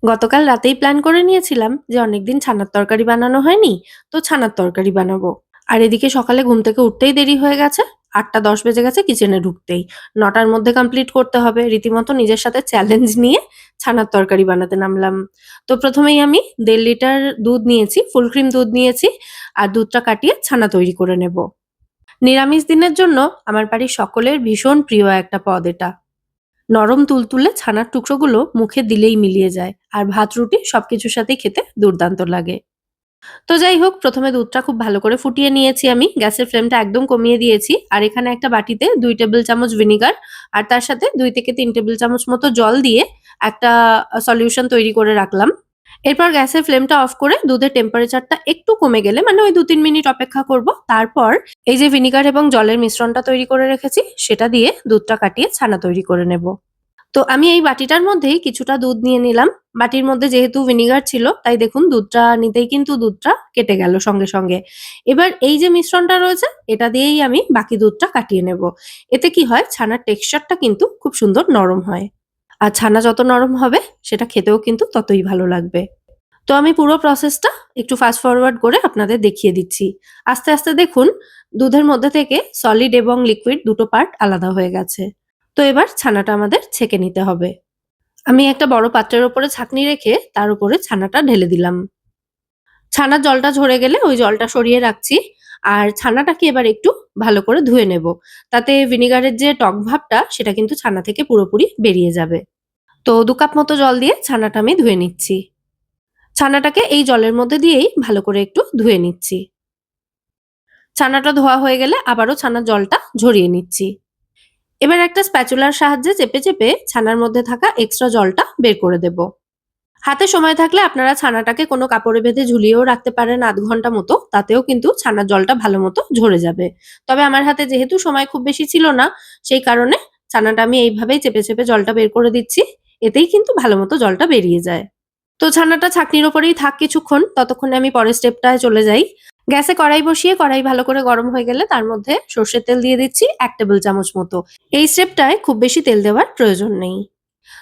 গতকাল রাতেই প্ল্যান করে নিয়েছিলাম যে অনেকদিন ছানার তরকারি বানানো হয়নি, তো ছানার তরকারি বানাবো। আর এদিকে সকালে ঘুম থেকে উঠতেই দেরি হয়ে গেছে। ৮টা ১০ বেজে গেছে কিচেনে ঢুকতেই। ৯টার মধ্যে কমপ্লিট করতে হবে। রীতিমতো নিজের সাথে চ্যালেঞ্জ নিয়ে ছানার তরকারি বানাতে নামলাম। তো প্রথমেই আমি ১.৫ লিটার দুধ নিয়েছি, ফুল ক্রিম দুধ নিয়েছি। আর দুধটা কাটিয়ে ছানা তৈরি করে নেব। নিরামিষ দিনের জন্য আমার বাড়ির সকলের ভীষণ প্রিয় একটা পদ এটা। নরম তুলতুলে ছানার টুকরোগুলো মুখে দিলেই মিলিয়ে যায় আর ভাত রুটি সবকিছুর সাথেই খেতে দুর্দান্ত লাগে। তো যাই হোক, প্রথমে দুধটা খুব ভালো করে ফুটিয়ে নিয়েছি আমি। গ্যাসের ফ্লেমটা একদম কমিয়ে দিয়েছি। আর এখানে একটা বাটিতে ২ টেবিল চামচ ভিনিগার আর তার সাথে ২ থেকে ৩ টেবিল চামচ মতো জল দিয়ে একটা সলিউশন তৈরি করে রাখলাম। এরপর গ্যাসের ফ্লেমটা অফ করে দুধের টেম্পারেচারটা একটু কমে গেলে মানে ওই ২-৩ মিনিট অপেক্ষা করব। তারপর এই যে ভিনিগার এবং জলের মিশ্রণটা তৈরি করে রেখেছি সেটা দিয়ে দুধটা কাটিয়ে ছানা তৈরি করে নেব। তো আমি এই বাটিটার মধ্যেই কিছুটা দুধ নিয়ে নিলাম। বাটির মধ্যে যেহেতু ভিনিগার ছিল তাই দেখুন দুধটা নিতেই কিন্তু দুধটা কেটে গেল সঙ্গে, সঙ্গে। এবার এই যে মিশ্রণটা রয়েছে এটা দিয়েই আমি বাকি দুধটা কাটিয়ে নেব। এতে কি হয়, ছানার টেক্সচারটা কিন্তু খুব সুন্দর নরম হয়। আর ছানা যত নরম হবে সেটা খেতেও কিন্তু ততই ভালো লাগবে। তো আমি পুরো প্রসেসটা একটু ফাস্ট ফরওয়ার্ড করে আপনাদের দেখিয়ে দিচ্ছি। আস্তে, আস্তে দেখুন দুধের মধ্যে থেকে সলিড এবং লিকুইড দুটো পার্ট আলাদা হয়ে গেছে। তো এবার ছানাটা আমাদের ছেঁকে নিতে হবে। আমি একটা বড় পাত্রের উপরে ছাঁকনি রেখে তার উপরে ছানাটা ঢেলে দিলাম। ছানার জলটা ঝরে গেলে ওই জলটা সরিয়ে রাখছি। আর ছানাটাকে এবার একটু ভালো করে ধুয়ে নেব। তাতে ভিনিগারের যে টক ভাবটা সেটা কিন্তু ছানা থেকে পুরোপুরি বেরিয়ে যাবে। তো ২ কাপ মতো জল দিয়ে ছানাটা আমি ধুয়ে নিচ্ছি। ছানাটাকে এই জলের মধ্যে দিয়েই ভালো করে একটু ধুয়ে নিচ্ছি। ছানাটা ধোয়া হয়ে গেলে আবারও ছানার জলটা ঝরিয়ে নিচ্ছি। এবার একটা স্প্যাচুলার সাহায্যে চেপে, চেপে ছানার মধ্যে থাকা এক্সট্রা জলটা বের করে দেব। হাতে সময় থাকলে আপনারা ছানাটাকে কোনো কাপড়ে বেঁধে ঝুলিয়েও রাখতে পারেন ০.৫ ঘন্টা মতো। তাতেও কিন্তু ছানার জলটা ভালো মতো ঝরে যাবে। তবে আমার হাতে যেহেতু সময় খুব বেশি ছিল না, সেই কারণে ছানাটা আমি এইভাবেই চেপে, চেপে জলটা বের করে দিচ্ছি। এতেই কিন্তু ভালো মতো জলটা বেরিয়ে যায়। তো ছানাটা ছাঁকনির উপরেই থাক কিছুক্ষণ, ততক্ষণে আমি পরের স্টেপটায় চলে যাই। গ্যাসে কড়াই বসিয়ে কড়াই ভালো করে গরম হয়ে গেলে তার মধ্যে সর্ষের তেল দিয়ে দিচ্ছি ১ টেবিল চামচ মতো। এই স্টেপটায় খুব বেশি তেল দেওয়ার প্রয়োজন নেই।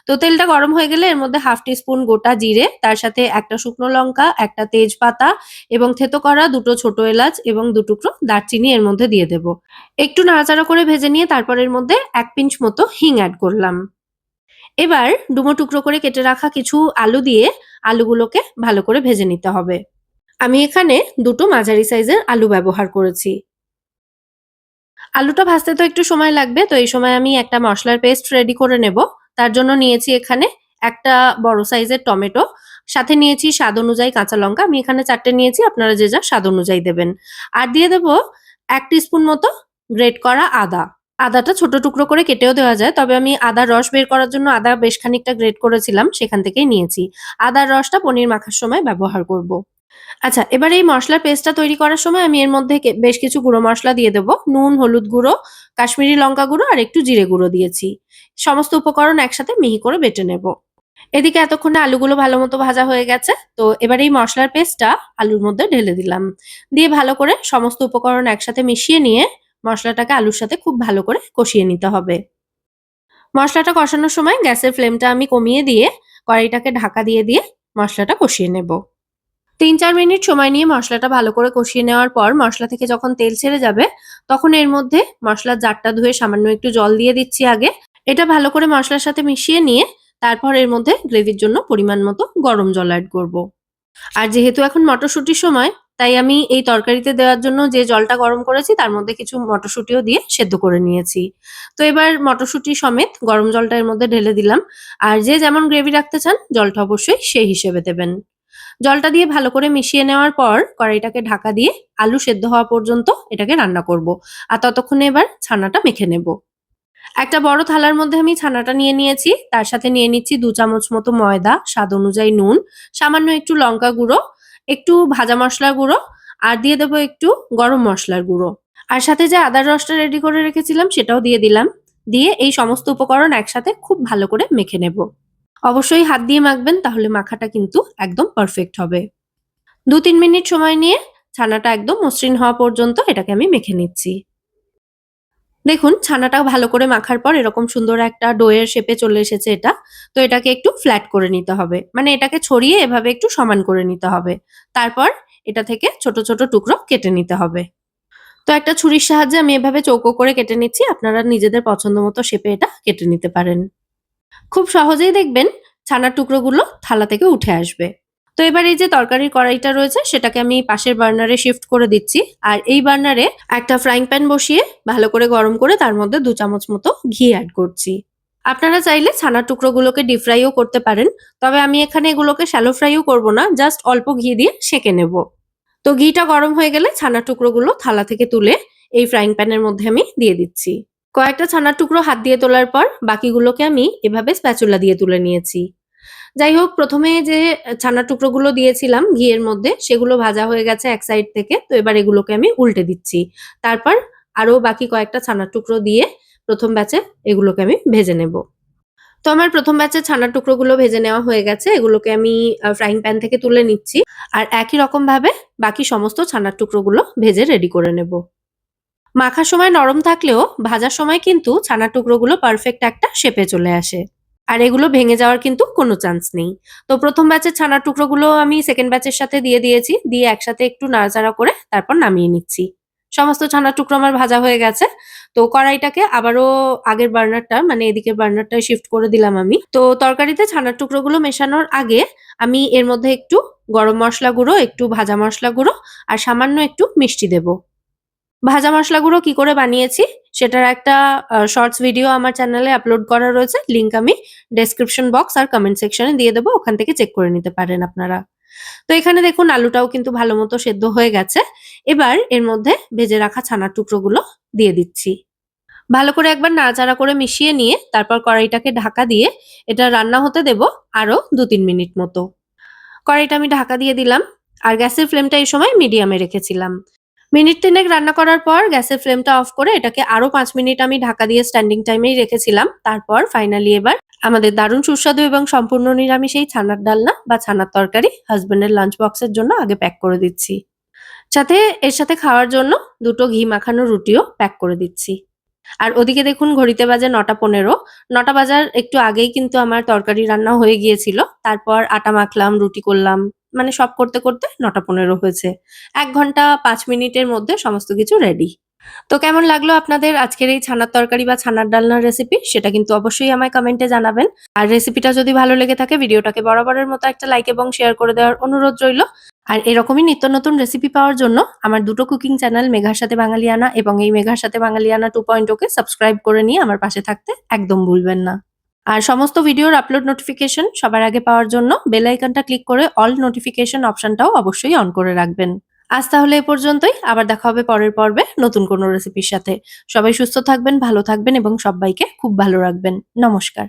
তো তেলটা গরম হয়ে গেলে এর মধ্যে ১/২ টিস্পুন গোটা জিরে, তার সাথে একটা শুকনো লঙ্কা, একটা তেজপাতা এবং থেতো করা ২ টো ছোট এলাচ এবং ২ টুকরো দারচিনি এর মধ্যে দিয়ে দেব। একটু নাড়াচাড়া করে ভেজে নিয়ে তারপর এর মধ্যে ১ পিঞ্চ মতো হিং এড করলাম। এবার ডুমো টুকরো করে কেটে রাখা কিছু আলু দিয়ে আলুগুলোকে ভালো করে ভেজে নিতে হবে। আমি এখানে ২ টো মাঝারি সাইজের আলু ব্যবহার করেছি। আলুটা ভাজতে তো একটু সময় লাগবে, তো এই সময় আমি একটা মসলার পেস্ট রেডি করে নেব। তার জন্য নিয়েছি এখানে একটা বড় সাইজের টমেটো, সাথে নিয়েছি স্বাদ অনুযায়ী কাঁচা লঙ্কা। আমি এখানে ৪ টে নিয়েছি, আপনারা যে যার স্বাদ অনুযায়ী দেবেন। আর দিয়ে দেব ১ টিস্পুন মতো গ্রেট করা আদা। আদাটা ছোট টুকরো করে কেটেও দেওয়া যায়। তবে আমি আদার রস বের করার জন্য আদা বেশ খানিকটা গ্রেট করেছিলাম, সেখান থেকেই নিয়েছি। আদার রসটা পনির মাখার সময় ব্যবহার করব। আচ্ছা, এবার এই মসলার পেস্টটা তৈরি করার সময় আমি এর মধ্যে বেশ কিছু গুঁড়ো মসলা দিয়ে দেব। নুন, হলুদ গুঁড়ো, কাশ্মীরি লঙ্কা গুঁড়ো আর একটু জিরে গুঁড়ো দিয়েছি। সমস্ত উপকরণ একসাথে মিহি করে বেটে নেব। এদিকে এতক্ষণে আলুগুলো ভালোমতো ভাজা হয়ে গেছে। তো এবার এই মসলার পেস্টটা আলুর মধ্যে ঢেলে দিলাম। দিয়ে ভালো করে সমস্ত উপকরণ একসাথে মিশিয়ে নিয়ে মসলাটাকে আলুর সাথে খুব ভালো করে কষিয়ে নিতে হবে। মসলাটা কষানোর সময় গ্যাসের ফ্লেমটা আমি কমিয়ে দিয়ে কড়াইটাকে ঢাকা দিয়ে দিয়ে মসলাটা কষিয়ে নেব। ৩-৪ মিনিট সময় নিয়ে মসলাটা ভালো করে কষিয়ে নেওয়ার পর মসলা থেকে যখন তেল ছেড়ে যাবে তখন এর মধ্যে মসলার জারটা ধুয়ে সামান্য একটু জল দিয়ে দিচ্ছি আগে। এটা ভালো করে মসলার সাথে মিশিয়ে নিয়ে তারপর এর মধ্যে গ্রেভির জন্য পরিমাণ মতো গরম জল এড করব। আর যেহেতু এখন মটরশুঁটির সময়, তাই আমি এই তরকারিতে দেওয়ার জন্য যে জলটা গরম করেছি তার মধ্যে কিছু মটরশুঁটিও দিয়ে সেদ্ধ করে নিয়েছি। তো এবার মটরশুঁটি সমেত গরম জলটা এর মধ্যে ঢেলে দিলাম। আর যে যেমন গ্রেভি রাখতে চান জলটা অবশ্যই সেই হিসেবে দেবেন। জলটা দিয়ে ভালো করে মিশিয়ে নেওয়ার পর কড়াইটাকে ঢাকা দিয়ে আলু সেদ্ধ হওয়া পর্যন্ত এটাকে রান্না করব। আর ততক্ষণে এবার ছানাটা মেখে নেব। একটা বড় থালার মধ্যে আমি ছানাটা নিয়ে নিয়েছি। তার সাথে নিয়ে নিচ্ছি ২ চামচ মতো ময়দা, স্বাদ অনুযায়ী নুন, সামান্য একটু লঙ্কা গুঁড়ো, একটু ভাজা মসলার গুঁড়ো আর দিয়ে দেব একটু গরম মসলার গুঁড়ো। আর সাথে যে আদার রসটা রেডি করে রেখেছিলাম সেটাও দিয়ে দিলাম। দিয়ে এই সমস্ত উপকরণ একসাথে খুব ভালো করে মেখে নেব। অবশ্যই হাত দিয়ে মাখবেন, তাহলে মাখাটা কিন্তু একদম পারফেক্ট হবে। ২-৩ মিনিট সময় নিয়ে ছানাটা একদম মসৃণ হওয়া পর্যন্ত এটাকে আমি মেখে নিচ্ছি। দেখুন ছানাটা ভালো করে মাখার পর এরকম সুন্দর একটা ডোয়ের শেপে চলে এসেছে এটা। তো এটাকে একটু ফ্ল্যাট করে নিতে হবে। মানে এটাকে ছড়িয়ে এভাবে একটু সমান করে নিতে হবে। তারপর এটা থেকে ছোট, ছোট টুকরো কেটে নিতে হবে। তো একটা ছুরির সাহায্যে আমি এভাবে চৌকো করে কেটে নিচ্ছি। আপনারা নিজেদের পছন্দ মতো শেপে এটা কেটে নিতে পারেন। খুব সহজেই দেখবেন ছানার টুকরোগুলো থালা থেকে উঠে আসবে। তো এবার এই যে তরকারির কড়াইটা রয়েছে সেটাকে আমি পাশের বার্নারে শিফট করে দিচ্ছি। আর এই বার্নারে একটা ফ্রাইং প্যান বসিয়ে ভালো করে গরম করে তার মধ্যে ২ চামচ মতো ঘি এড করছি। আপনারা চাইলে ছানার টুকরোগুলোকে ডিপ ফ্রাইও করতে পারেন। তবে আমি এখানে এগুলোকে শ্যালো ফ্রাইও করব না, জাস্ট অল্প ঘি দিয়ে সেঁকে নেব। তো ঘিটা গরম হয়ে গেলে ছানার টুকরোগুলো থালা থেকে তুলে এই ফ্রাইং প্যানের মধ্যে আমি দিয়ে দিচ্ছি। কয়েকটা ছানার টুকরো হাত দিয়ে তোলার পর বাকিগুলোকে আমি এভাবে স্প্যাচুলা দিয়ে তুলে নিয়েছি। যাই হোক, ১ম এ যে ছানার টুকরোগুলো দিয়েছিলাম ঘিয়ের মধ্যে সেগুলো ভাজা হয়ে গেছে এক সাইড থেকে। তো এবার এগুলোকে আমি উল্টে দিচ্ছি। তারপর আরো বাকি কয়েকটা ছানার টুকরো দিয়ে ১ম ব্যাচে এগুলোকে আমি ভেজে নেব। তো আমার ১ম ব্যাচের ছানার টুকরোগুলো ভেজে নেওয়া হয়ে গেছে। এগুলোকে আমি ফ্রাইং প্যান থেকে তুলে নিচ্ছি। আর একই রকমভাবে বাকি সমস্ত ছানার টুকরোগুলো ভেজে রেডি করে নেব। মাখার সময় নরম থাকলেও ভাজার সময় কিন্তু ছানার টুকরোগুলো পারফেক্ট একটা শেপে চলে আসে। আর এগুলো ভেঙে যাওয়ার কিন্তু কোনো চান্স নেই। তো ১ম ব্যাচের ছানার টুকরোগুলো আমি 2nd ব্যাচের সাথে দিয়ে দিয়েছি। দিয়ে একসাথে একটু নাড়াচাড়া করে তারপর নামিয়ে নিচ্ছি। সমস্ত ছানার টুকরো আমার ভাজা হয়ে গেছে। তো কড়াইটাকে আবারও আগের বার্নারটা মানে এদিকের বার্নারটায় শিফট করে দিলাম আমি। তো তরকারিতে ছানার টুকরোগুলো মেশানোর আগে আমি এর মধ্যে একটু গরম মসলা গুঁড়ো, একটু ভাজা মসলা গুঁড়ো আর সামান্য একটু মিষ্টি দেব। ভাজা মসলাগুলো কি করে বানিয়েছি সেটার একটা শর্টস ভিডিও আমার চ্যানেলে আপলোড করা রয়েছে। লিংক আমি ডেসক্রিপশন বক্স আর কমেন্ট সেকশনে দিয়ে দেবো। ওখান থেকে চেক করে নিতে পারেন আপনারা। তো এখানে দেখুন আলুটাও কিন্তু ভালো মতো সেদ্ধ হয়ে গেছে। এবার এর মধ্যে ভেজে রাখা ছানার টুকরোগুলো দিয়ে দিচ্ছি। ভালো করে একবার নাড়াচাড়া করে মিশিয়ে নিয়ে তারপর কড়াইটাকে ঢাকা দিয়ে এটা রান্না হতে দেব আরো ২-৩ মিনিট মতো। কড়াইটা আমি ঢাকা দিয়ে দিলাম। আর গ্যাসের ফ্লেমটা এই সময় মিডিয়ামে রেখেছিলাম। মিনিট ৩ রান্না করার পর গ্যাসের ফ্লেমটা অফ করে এটাকে আরো ৫ মিনিট আমি ঢাকা দিয়ে স্ট্যান্ডিং টাইমেই রেখেছিলাম। তারপর ফাইনালি এবার আমাদের দারুণ সুস্বাদু এবং সম্পূর্ণ নিরামিষ এই ছানার ডালনা বা ছানার তরকারি হাসব্যান্ডের লাঞ্চ বক্সের জন্য আগে প্যাক করে দিচ্ছি। সাথে এর সাথে খাওয়ার জন্য ২ টো ঘি মাখানো রুটিও প্যাক করে দিচ্ছি। আর ওদিকে দেখুন ঘড়িতে বাজে ৯টা ১৫। ৯টা বাজার একটু আগেই কিন্তু আমার তরকারি রান্না হয়ে গিয়েছিল। তারপর আটা মাখলাম, রুটি করলাম। মানে সব করতে, করতে ৯টা ১৫ হয়েছে। ১ ঘন্টা ৫ মিনিটের মধ্যে সমস্ত কিছু রেডি। তো কেমন লাগলো আপনাদের আজকের এই ছানার তরকারি বা ছানার ডালনার রেসিপি? সেটা কিন্তু অবশ্যই আমায় কমেন্টে জানাবেন। আর রেসিপিটা যদি ভালো লেগে থাকে ভিডিওটাকে বরাবরের মতো একটা লাইক এবং শেয়ার করে দেওয়ার অনুরোধ রইলো। আর এরকমই নিত্য নতুন রেসিপি পাওয়ার জন্য আমার ২ টো কুকিং চ্যানেল মেঘার সাথে বাঙালিয়ানা এবং এই মেঘার সাথে বাঙালিয়ানা 2.0 কে সাবস্ক্রাইব করে নিয়ে আমার পাশে থাকতে একদম ভুলবেন না। আর সমস্ত ভিডিওর আপলোড নোটিফিকেশন সবার আগে পাওয়ার জন্য বেল আইকনটা ক্লিক করে অল নোটিফিকেশন অপশনটাও অবশ্যই অন করে রাখবেন। আজ তাহলে এ পর্যন্তই। আবার দেখা হবে পরের পর্বে নতুন কোনো রেসিপির সাথে। সবাই সুস্থ থাকবেন, ভালো থাকবেন এবং সব্বাইকে খুব ভালো রাখবেন। নমস্কার।